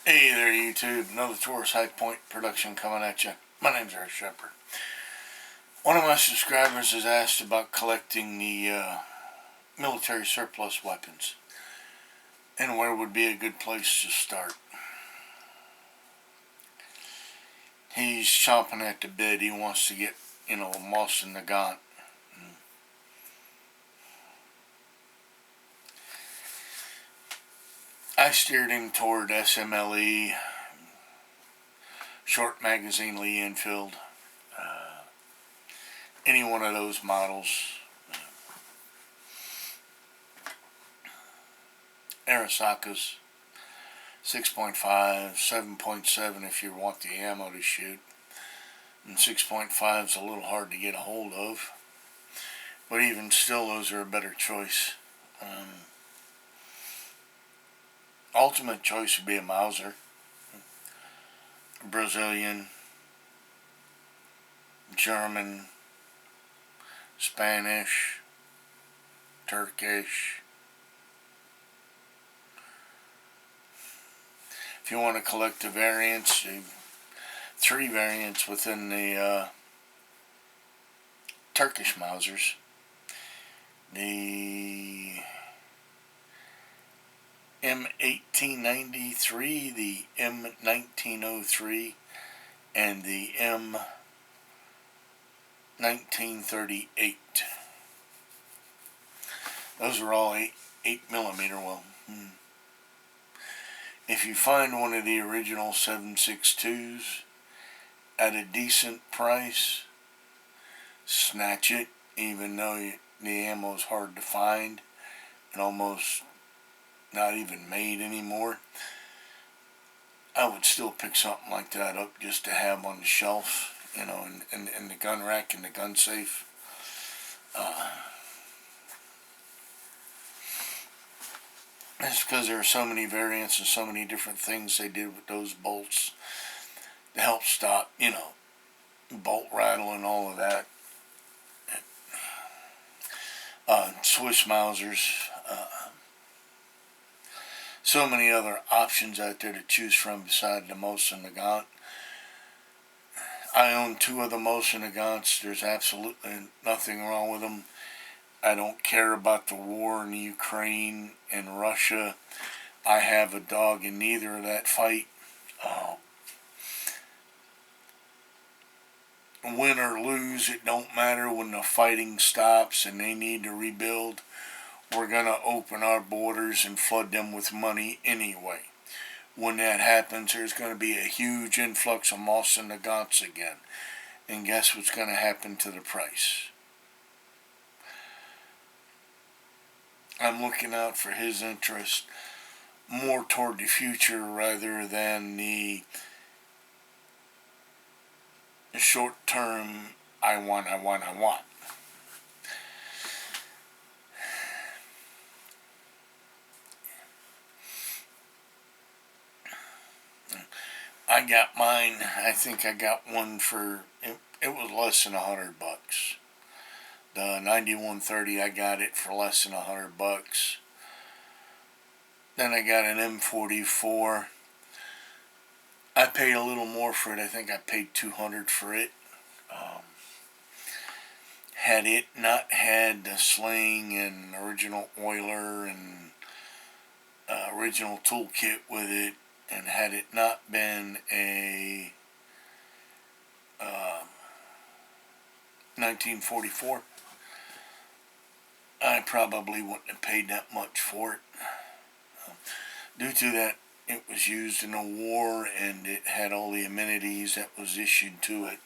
Hey there, YouTube. Another Taurus High Point production coming at you. My name's Eric Shepard. One of my subscribers has asked about collecting the military surplus weapons and where would be a good place to start. He's chomping at the bit. He wants to get, Mosin the Gaunt. I steered him toward SMLE, short magazine Lee Enfield, any one of those models. Arisakas, 6.5, 7.7 if you want the ammo to shoot, and 6.5 is a little hard to get a hold of, but even still those are a better choice. Ultimate choice would be a Mauser, Brazilian, German, Spanish, Turkish. If you want to collect the variants, 3 variants within the Turkish Mausers. The M1893, the M1903, and the M1938. Those are all 8mm. If you find one of the original 7.62s at a decent price, snatch it, even though the ammo is hard to find and almost not even made anymore. I would still pick something like that up just to have on the shelf, in the gun rack, in the gun safe. It's because there are so many variants and so many different things they did with those bolts to help stop, bolt rattle and all of that. Swiss Mausers. So many other options out there to choose from beside the Mosin the Gaunt. I own 2 of the Mosin the Gaunts. There's absolutely nothing wrong with them. I don't care about the war in Ukraine and Russia. I have a dog in neither of that fight. Win or lose, it don't matter. When the fighting stops and they need to rebuild, we're going to open our borders and flood them with money anyway. When that happens, there's going to be a huge influx of Mosin the Gaunts again. And guess what's going to happen to the price? I'm looking out for his interest more toward the future rather than the short term, I want. I got mine. I think I got one for, it was less than $100. The 9130, I got it for less than $100. Then I got an M44. I paid a little more for it. I think I paid $200 for it. Had it not had the sling and original oiler and original toolkit with it, and had it not been a 1944, I probably wouldn't have paid that much for it. Due to that, it was used in a war and it had all the amenities that was issued to it.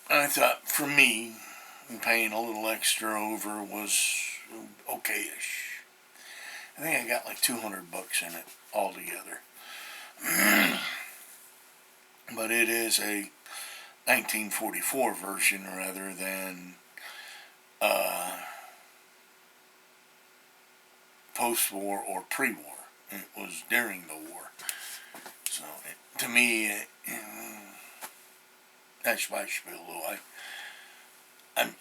I thought, for me, paying a little extra over was okay-ish. I think I got like $200 in it altogether. But it is a 1944 version rather than post-war or pre-war. It was during the war. So, to me, that's my spiel, though.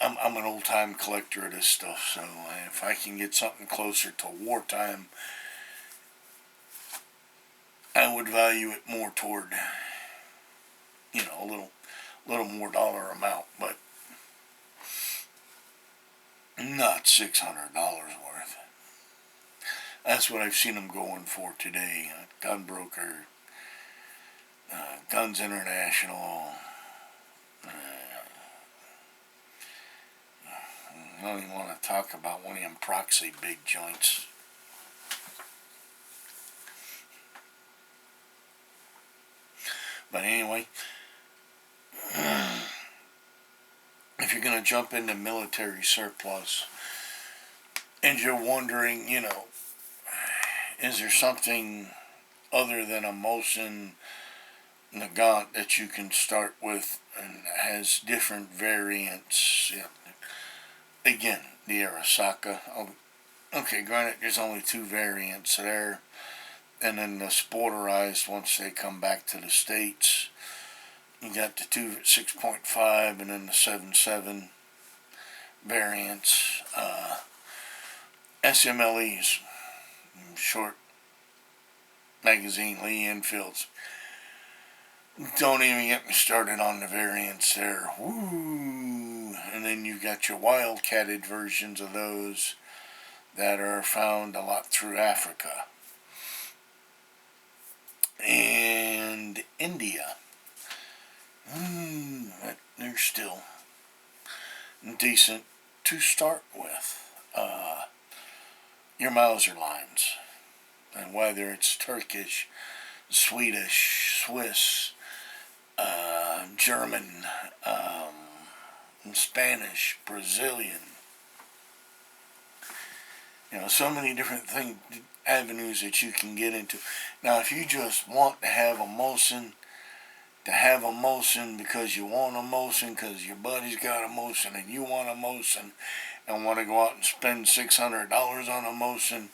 I'm an old-time collector of this stuff, so if I can get something closer to wartime, I would value it more toward, a little more dollar amount, but not $600 worth. That's what I've seen them going for today. Gunbroker, Guns International. I don't even want to talk about one of them proxy big joints. But anyway, if you're going to jump into military surplus and you're wondering, is there something other than a Mosin Nagant that you can start with and has different variants? Again, the Arasaka. Okay, granted, there's only 2 variants there. And then the sporterized, once they come back to the States, you got the 6.5 and then the 7.7 variants. SMLEs, short magazine Lee Enfields. Don't even get me started on the variants there. Woo! And then you got your wildcatted versions of those that are found a lot through Africa and India. They're still decent to start with. Your Mauser lines, and whether it's Turkish, Swedish, Swiss, German, Spanish, Brazilian. So many different avenues that you can get into. Now, if you just want to have a Mosin, because you want a Mosin, because your buddy's got a Mosin, and you want a Mosin, and want to go out and spend $600 on a Mosin,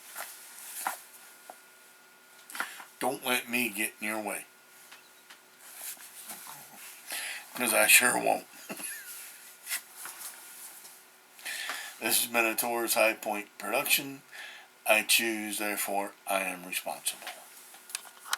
don't let me get in your way. Because I sure won't. This has been a Taurus High Point production. I choose, therefore I am responsible.